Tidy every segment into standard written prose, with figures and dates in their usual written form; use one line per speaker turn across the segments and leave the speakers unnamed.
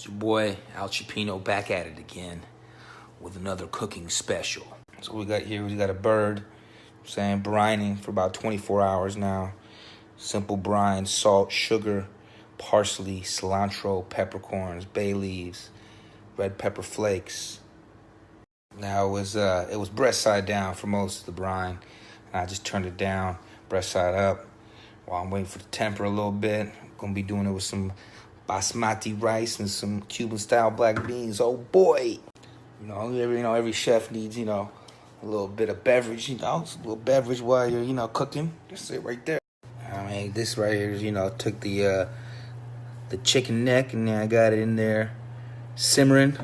It's your boy Cioppino back at it again with another cooking special. So we got here, we got a bird, brining for about 24 hours now. Simple brine, salt, sugar, parsley, cilantro, peppercorns, bay leaves, red pepper flakes. Now it was breast side down for most of the brine, and I just turned it down, breast side up, while I'm waiting for the temper a little bit. I'm gonna be doing it with some basmati rice and some Cuban Style Black Beans. Oh boy! Every chef needs, a little bit of beverage, a little beverage while you're, cooking. That's it right there. I mean, this right here is, took the chicken neck and then I got it in there simmering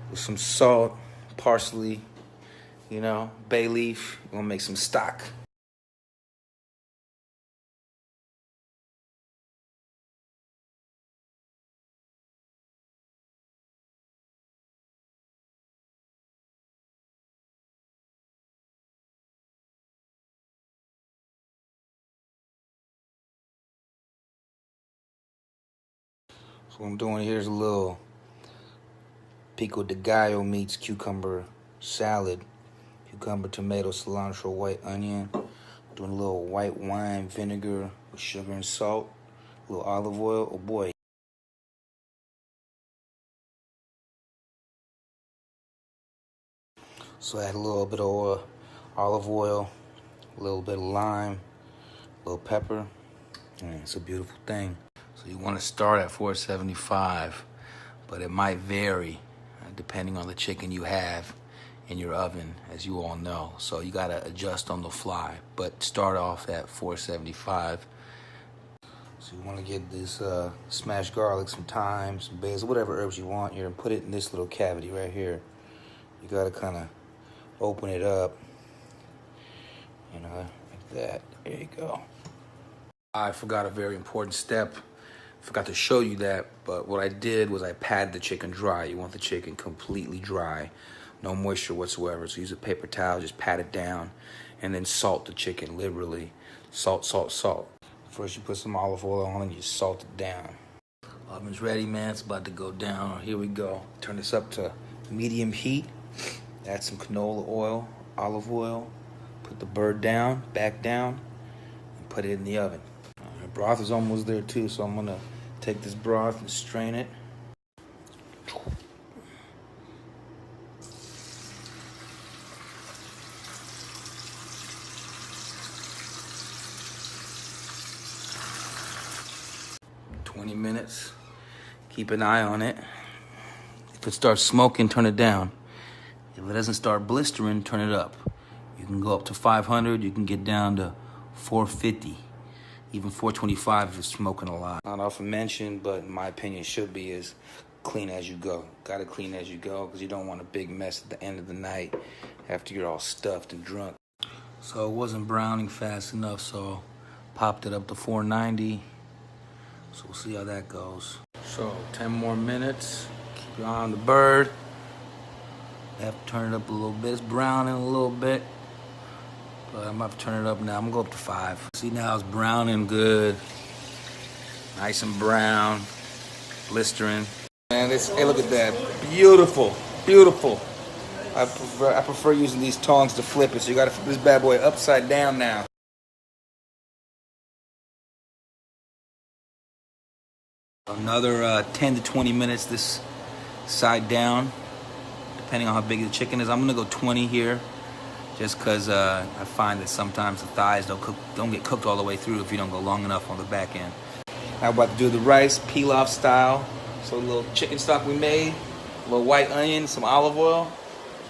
with some salt, parsley, bay leaf. We're gonna make some stock. So what I'm doing here is a little Pico de Gallo meets cucumber salad. Cucumber, tomato, cilantro, white onion. Doing a little white wine vinegar with sugar and salt. A little olive oil. Oh boy. So I add a little bit of olive oil, a little bit of lime, a little pepper. And it's a beautiful thing. So you want to start at 475, but it might vary depending on the chicken you have in your oven, as you all know. So you got to adjust on the fly, but start off at 475. So you want to get this smashed garlic, some thyme, some basil, whatever herbs you want here, and put it in this little cavity right here. You got to kind of open it up, like that. There you go. I forgot a very important step. Forgot to show you that, but what I did was I patted the chicken dry. You want the chicken completely dry, no moisture whatsoever. So use a paper towel, just pat it down, and then salt the chicken liberally. Salt, salt, salt. First you put some olive oil on and you salt it down. Oven's ready, man. It's about to go down. Here we go. Turn this up to medium heat. Add some canola oil, olive oil. Put the bird down, back down, and put it in the oven. The broth is almost there too, so I'm gonna take this broth and strain it. "20 minutes. Keep an eye on it. If it starts smoking, turn it down. If it doesn't start blistering, turn it up. You can go up to 500. You can get down to 450. Even 425 if it's smoking a lot. Not often mentioned, but in my opinion should be, is clean as you go. Gotta clean as you go, because you don't want a big mess at the end of the night after you're all stuffed and drunk. So it wasn't browning fast enough, so popped it up to 490. So we'll see how that goes. So 10 more minutes. Keep your eye on the bird. Have to turn it up a little bit. It's browning a little bit. But I'm about to turn it up now. I'm gonna go up to 5. See, now it's browning good. Nice and brown. Blistering. Man, hey, look at that. Beautiful. Beautiful. I prefer using these tongs to flip it. So you gotta flip this bad boy upside down now. Another 10 to 20 minutes this side down, depending on how big the chicken is. I'm gonna go 20 here. Just because I find that sometimes the thighs don't get cooked all the way through if you don't go long enough on the back end. Now I'm about to do the rice, pilaf style. So a little chicken stock we made, a little white onion, some olive oil.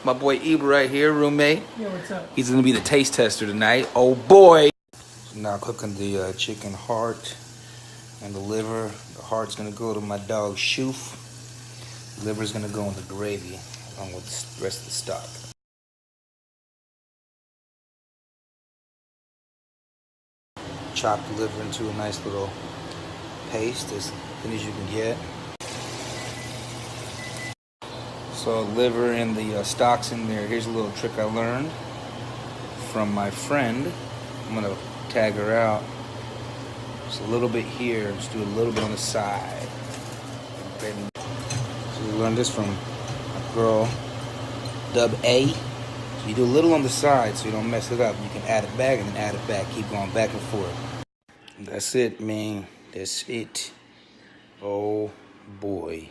My boy Ibra right here, roommate.
Yeah, what's up?
He's gonna be the taste tester tonight. Oh boy! So now cooking the chicken heart and the liver. The heart's gonna go to my dog Shoof. The liver's gonna go in the gravy along with the rest of the stock. Chop the liver into a nice little paste, as thin as you can get. So liver and the stock's in there. Here's a little trick I learned from my friend. I'm gonna tag her out. Just a little bit here, just do a little bit on the side. So we learned this from a girl, Dub A. So you do a little on the side so you don't mess it up. You can add it back and then add it back. Keep going back and forth. That's it, man. That's it. Oh boy.